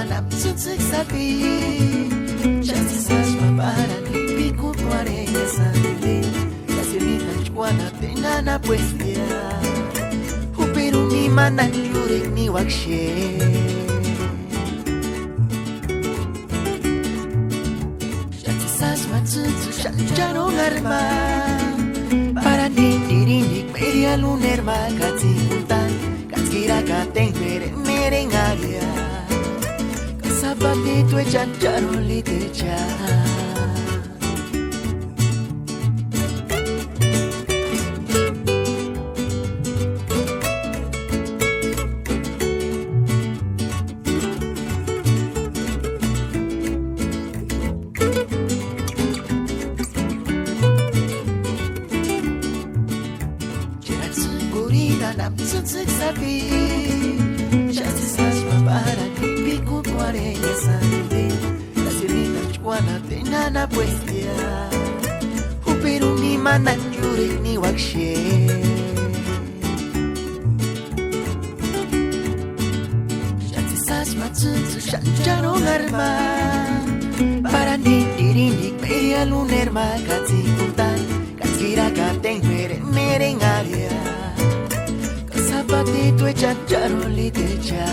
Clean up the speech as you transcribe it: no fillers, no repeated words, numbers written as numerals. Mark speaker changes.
Speaker 1: namtsutsik sabi Chasisas mabara ni piku kwareya sandile Kasilina chukwana tena na puestia Uperu ni mana yurek ni wakshe Chasisas matsutsu shalcharo garma Para ni dirinik media lunerma katsikuntan Katskira katen merengaria Sapatito e chacharolite cha Chiratsu gurina namtsutsuk sabi Chasisas mabara piku kwareya sande Kasilina chukwana tena na puestia Uperu ni mana yurek ni wakshe Chasisas matsutsu shalcharo garma Para ni dirinik media lunerma katsikuntan Katskira katen merengaria Sapatito e chacharolite cha